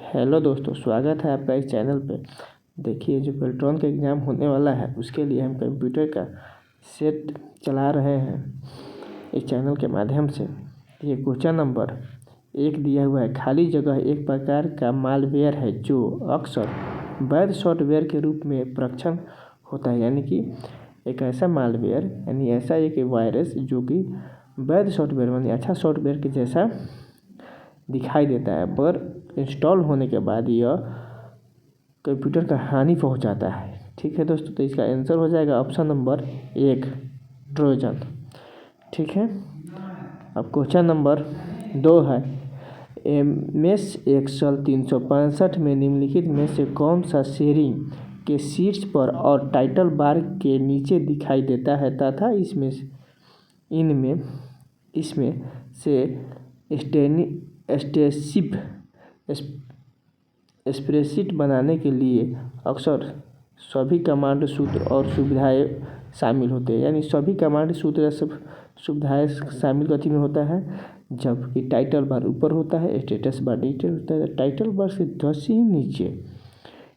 Hello दोस्तों, स्वागत है आपका इस चैनल पे। देखिए, जो पेल्ट्रॉन का एग्ज़ाम होने वाला है उसके लिए हम कंप्यूटर का सेट चला रहे हैं इस चैनल के माध्यम से। ये क्वेश्चन नंबर 1 दिया हुआ है। खाली जगह एक प्रकार का मालवेयर है जो अक्सर वैध सॉफ्टवेयर के रूप में परीक्षण होता है। यानी कि एक ऐसा मालवेयर यानी ऐसा एक वायरस जो कि वैध सॉफ्टवेयर यानी अच्छा सॉफ्टवेयर के जैसा दिखाई देता है, पर इंस्टॉल होने के बाद यह कंप्यूटर का हानि पहुंचाता है। ठीक है दोस्तों, तो इसका आंसर हो जाएगा ऑप्शन नंबर 1, ट्रोजन। ठीक है। अब क्वेश्चन नंबर 2 है। MS एक्सेल 365 में निम्नलिखित में से कौन सा शेयरिंग के शीर्ष पर और टाइटल बार के नीचे दिखाई देता है तथा इसमें से स्प्रेडशीट बनाने के लिए अक्सर सभी कमांड सूत्र और सुविधाएं शामिल होते हैं। यानी सभी कमांड सूत्र सब सुविधाएं शामिल गति में होता है, जबकि टाइटल बार ऊपर होता है, स्टेटस बार नीचे होता है। टाइटल बार से 10 ही नीचे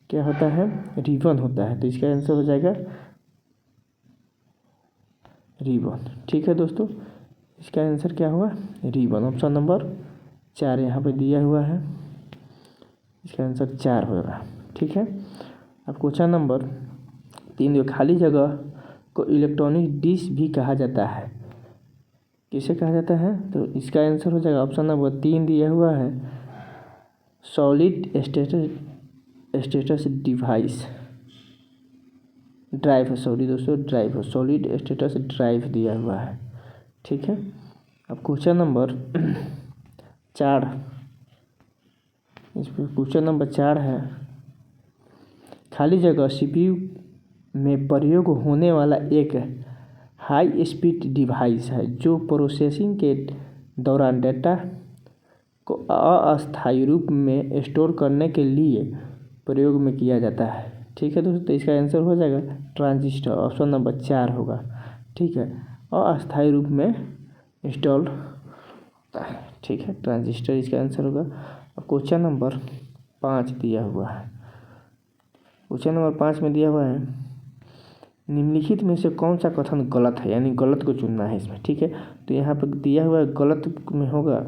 क्या होता है, रिबन होता है। तो इसका आंसर हो जाएगा रिबन। ठीक है दोस्तों, इसका आंसर क्या हुआ, रिबन। ऑप्शन नंबर 4 यहाँ पे दिया हुआ है, इसका आंसर 4 होगा। ठीक है। अब क्वेश्चन नंबर 3, जो खाली जगह को इलेक्ट्रॉनिक डिस्क भी कहा जाता है, किसे कहा जाता है, तो इसका आंसर हो जाएगा ऑप्शन नंबर 3 दिया हुआ है, सॉलिड स्टेटस डिवाइस ड्राइव है। सॉरी दोस्तों, ड्राइव है, सॉलिड स्टेटस ड्राइव दिया हुआ है। ठीक है। अब क्वेश्चन नंबर 4, इस पर क्वेश्चन नंबर 4 है। खाली जगह CPU में प्रयोग होने वाला एक हाई स्पीड डिवाइस है जो प्रोसेसिंग के दौरान डेटा को अस्थायी रूप में स्टोर करने के लिए प्रयोग में किया जाता है। ठीक है दोस्तों, तो इसका आंसर हो जाएगा ट्रांजिस्टर। ऑप्शन नंबर 4 होगा। ठीक है, अस्थायी रूप में इंस्टॉल होता है। ठीक है, ट्रांजिस्टर इसका आंसर होगा। अब क्वेश्चन नंबर 5 दिया हुआ है। क्वेश्चन नंबर 5 में दिया हुआ है, निम्नलिखित में से कौन सा कथन गलत है, यानी गलत को चुनना है इसमें। ठीक है, तो यहाँ पर दिया हुआ है गलत में होगा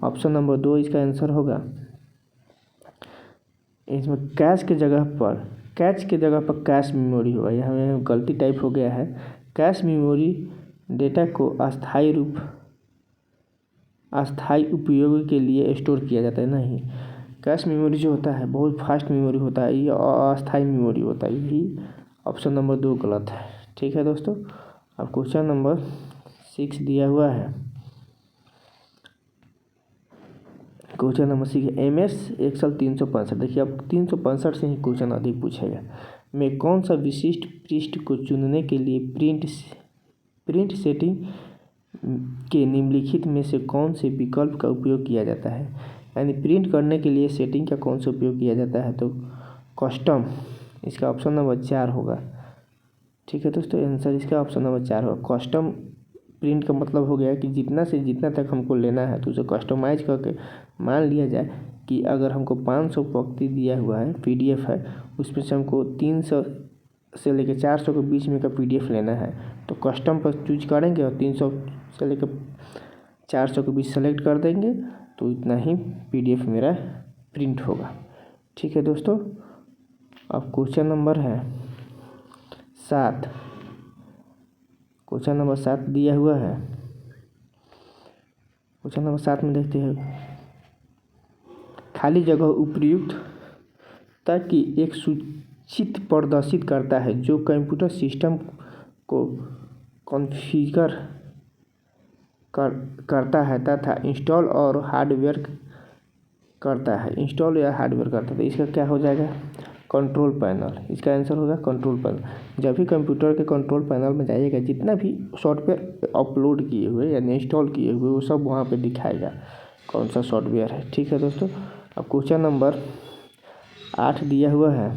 ऑप्शन नंबर 2, इसका आंसर होगा। इसमें कैश के जगह पर कैश मेमोरी होगा। यहाँ में गलती टाइप हो गया है। कैश मेमोरी डेटा को अस्थायी उपयोग के लिए स्टोर किया जाता है। नहीं, कैश मेमोरी जो होता है बहुत फास्ट मेमोरी होता है, ये अस्थायी मेमोरी होता है। यही ऑप्शन नंबर 2 गलत है। ठीक है दोस्तों। अब क्वेश्चन नंबर 6 दिया हुआ है। Question number 6, MS Excel 365। देखिए, अब 365 से ही क्वेश्चन अधिक पूछेगा। में कौन सा विशिष्ट पृष्ठ को चुनने के लिए प्रिंट सेटिंग के निम्नलिखित में से कौन से विकल्प का उपयोग किया जाता है। यानी प्रिंट करने के लिए सेटिंग का कौन सा उपयोग किया जाता है, तो कस्टम, इसका ऑप्शन नंबर 4 होगा। ठीक है दोस्तों, आंसर इसका ऑप्शन नंबर 4 होगा। कस्टम प्रिंट का मतलब हो गया कि जितना से जितना तक हमको लेना है तो उसे कस्टमाइज करके, मान लिया जाए कि अगर हमको 500 पंक्ति दिया हुआ है, PDF है, उसमें से हमको 300 से लेकर 400 के बीच में का PDF लेना है, तो कस्टम पर चूज करेंगे और 300 से लेकर 400 के बीच सेलेक्ट कर देंगे, तो इतना ही PDF मेरा प्रिंट होगा। ठीक है दोस्तों। अब क्वेश्चन नंबर है 7। क्वेश्चन नंबर 7 दिया हुआ है। क्वेश्चन नंबर 7 में देखते हैं, खाली जगह उपयुक्तता की एक सूचित प्रदर्शित करता है जो कंप्यूटर सिस्टम को कॉन्फ़िगर करता है तथा इंस्टॉल और हार्डवेयर करता है, इंस्टॉल या हार्डवेयर करता है। तो इसका क्या हो जाएगा, कंट्रोल पैनल। इसका आंसर होगा कंट्रोल पैनल। जब भी कंप्यूटर के कंट्रोल पैनल में जाइएगा, जितना भी सॉफ्टवेयर अपलोड किए हुए यानी इंस्टॉल किए हुए वो सब वहाँ पे दिखाएगा कौन सा सॉफ्टवेयर है। ठीक है दोस्तों। अब क्वेश्चन नंबर 8 दिया हुआ है।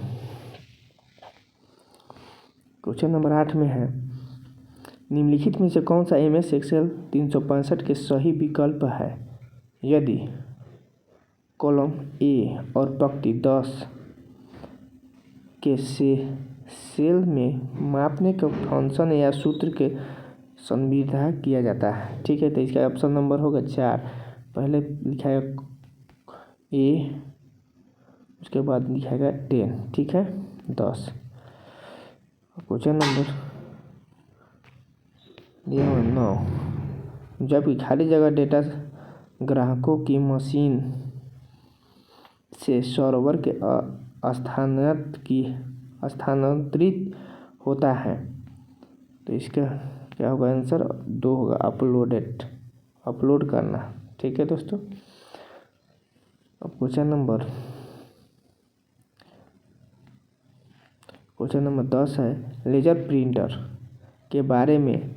क्वेश्चन नंबर 8 में है, निम्नलिखित में से कौन सा MS एक्सेल 365 के सही विकल्प है। यदि कॉलम ए और पंक्ति 10 के सेल में मापने के फंक्शन या सूत्र के संविधा किया जाता है। ठीक है, तो इसका ऑप्शन नंबर होगा 4। पहले लिखाएगा ए, उसके बाद लिखाएगा 10। ठीक है, 10। क्वेश्चन नंबर 9, जबकि खाली जगह डेटा ग्राहकों की मशीन से सर्वर के स्थानांतरित होता है, तो इसका क्या होगा आंसर? 2 होगा, अपलोड करना। ठीक है दोस्तों, अब क्वेश्चन नंबर 10 है, लेजर प्रिंटर के बारे में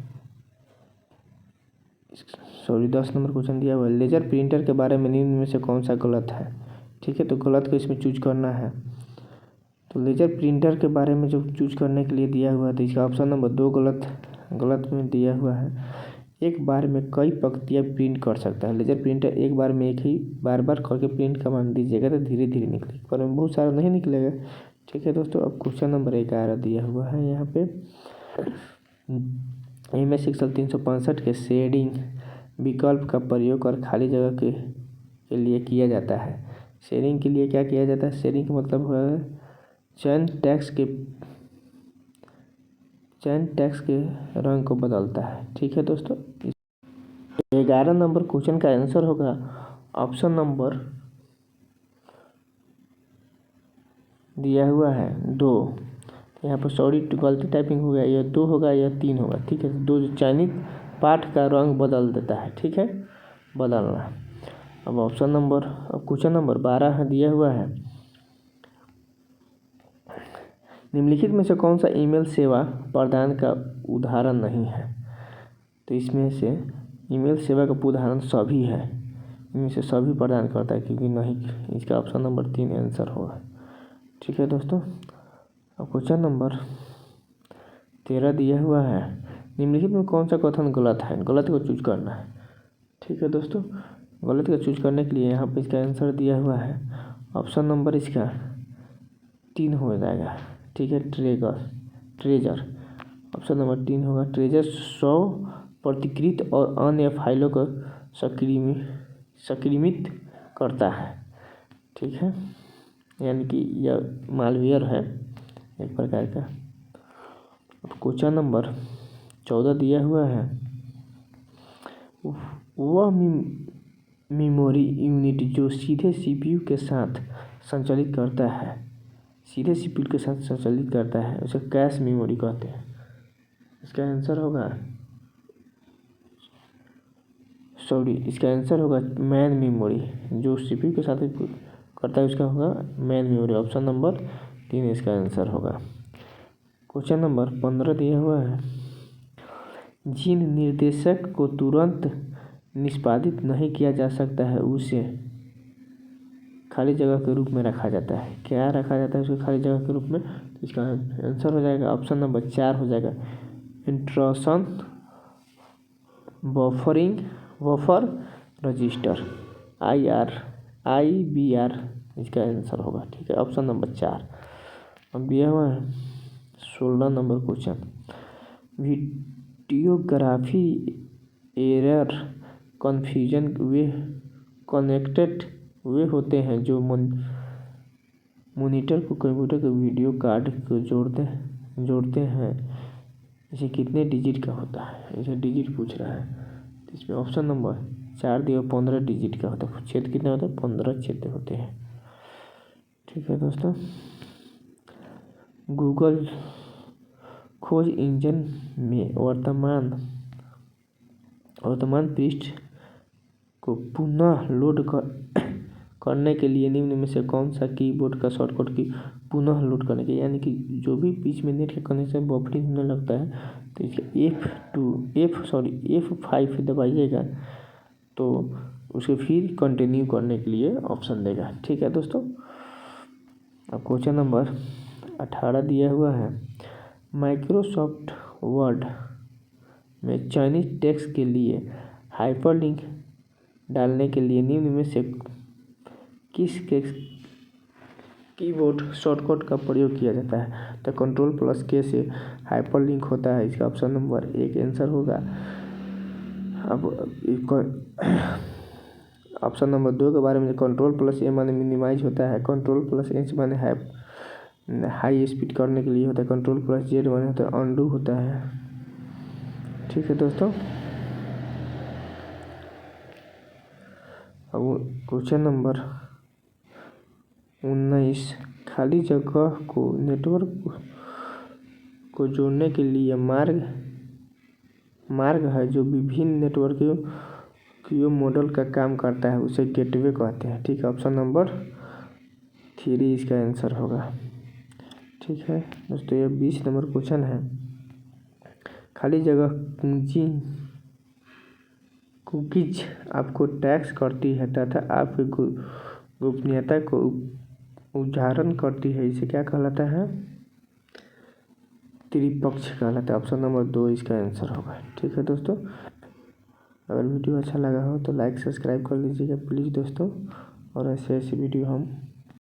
10 नंबर क्वेश्चन दिया हुआ है। लेजर प्रिंटर के बारे में निम्न में से कौन सा गलत है? ठीक है, तो गलत को इसमें चूज करना है। तो लेजर प्रिंटर के बारे में जो चूज करने के लिए दिया हुआ है, तो इसका ऑप्शन नंबर 2 गलत में दिया हुआ है। एक बार में कई पंक्तियाँ प्रिंट कर सकता है। लेजर प्रिंटर एक बार में एक ही बार करके प्रिंट कमांड दीजिएगा तो धीरे धीरे निकलेगा, पर में बहुत सारा नहीं निकलेगा। ठीक है दोस्तों, अब क्वेश्चन नंबर 11 दिया हुआ है यहाँ पे। MS एक्सेल 365 के शेडिंग विकल्प का प्रयोग कर खाली जगह के लिए किया जाता है। शेडिंग के लिए क्या किया जाता है? शेडिंग का मतलब है चयन टेक्स्ट के रंग को बदलता है। ठीक है दोस्तों, 11 नंबर क्वेश्चन का आंसर होगा ऑप्शन नंबर दिया हुआ है 2। यहाँ पर सॉरी गलती टाइपिंग हो गया, यह 2 होगा या 3 होगा। ठीक है, 2 जो चयनित पाठ का रंग बदल देता है। ठीक है, बदलना। अब क्वेश्चन नंबर 12 दिया हुआ है, निम्नलिखित में से कौन सा ईमेल सेवा प्रदान का उदाहरण नहीं है? तो इसमें से ईमेल सेवा का उदाहरण सभी है, इनमें से सभी प्रदान करता है, क्योंकि नहीं, इसका ऑप्शन नंबर 3 आंसर होगा। ठीक है दोस्तों, अब क्वेश्चन नंबर 13 दिया हुआ है, निम्नलिखित में कौन सा कथन गलत है? गलत को चूज करना है। ठीक है दोस्तों, गलत को चूज करने के लिए यहाँ पे इसका आंसर दिया हुआ है, ऑप्शन नंबर इसका 3 हो जाएगा। ठीक है, ट्रेजर ऑप्शन नंबर 3 होगा। ट्रेजर 100 प्रतिकृत और अन्य फाइलों को संक्रमित करता है। ठीक है, यानी कि यह मालवेयर है एक प्रकार का। क्वेश्चन नंबर 14 दिया हुआ है, वह मेमोरी यूनिट जो सीधे CPU के साथ संचालित करता है, उसे कैश मेमोरी कहते हैं। इसका आंसर होगा मैन मेमोरी, जो CPU के साथ करता है उसका होगा मैन मेमोरी। ऑप्शन नंबर 3 इसका आंसर होगा। क्वेश्चन नंबर 15 दिया हुआ है, जिन निर्देशक को तुरंत निष्पादित नहीं किया जा सकता है उसे खाली जगह के रूप में रखा जाता है। क्या रखा जाता है उसको खाली जगह के रूप में? तो इसका आंसर हो जाएगा ऑप्शन नंबर 4 हो जाएगा, इंस्ट्रक्शन बफर रजिस्टर, IBR इसका आंसर होगा। ठीक है, ऑप्शन नंबर 4। अब दिया हुआ है 16 number question, videography error confusion वे कनेक्टेड वे होते हैं जो मॉनिटर को कंप्यूटर के वीडियो कार्ड को जोड़ते हैं। इसे कितने डिजिट का होता है? इसे डिजिट पूछ रहा है, तो इसमें ऑप्शन नंबर 4 दिया 15 डिजिट का होता है। छेद कितने होते हैं? 15 छेद होते हैं। ठीक है दोस्तों, गूगल खोज इंजन में वर्तमान पृष्ठ को पुनः लोड करने के लिए निम्न में से कौन सा कीबोर्ड का शॉर्टकट की पुनः लोड करने के, यानी कि जो भी बीच में नेट का कनेक्शन बफरिंग होने लगता है तो इसका F5 दबाइएगा तो उसे फिर कंटिन्यू करने के लिए ऑप्शन देगा। ठीक है दोस्तों, अब क्वेश्चन नंबर 18 दिया हुआ है, माइक्रोसॉफ्ट वर्ड में चाइनीज टेक्स्ट के लिए हाइपरलिंक डालने के लिए निम्न में से किस के कीबोर्ड शॉर्टकट का प्रयोग किया जाता है? तो Ctrl+K से हाइपरलिंक होता है। इसका ऑप्शन नंबर 1 आंसर होगा। अब ऑप्शन नंबर 2 के बारे में, Ctrl+A माने मिनिमाइज होता है, Ctrl+H माने हाई स्पीड करने के लिए होता है, Ctrl+Z माने होता है अनडू होता है। ठीक है दोस्तों, अब क्वेश्चन नंबर 19, खाली जगह को नेटवर्क को जोड़ने के लिए मार्ग है जो विभिन्न नेटवर्किंग मॉडल का काम करता है, उसे गेटवे कहते हैं। ठीक है, ऑप्शन नंबर 3 इसका आंसर होगा। ठीक है दोस्तों, ये 20 नंबर क्वेश्चन है। खाली जगह कुकीज आपको टैक्स करती है तथा आपकी गोपनीयता को उजागर करती है, इसे क्या कहलाता है? त्रिपक्ष कहलाता है। ऑप्शन नंबर 2 इसका आंसर होगा। ठीक है दोस्तों, अगर वीडियो अच्छा लगा हो तो लाइक सब्सक्राइब कर लीजिएगा प्लीज़ दोस्तों, और ऐसे वीडियो हम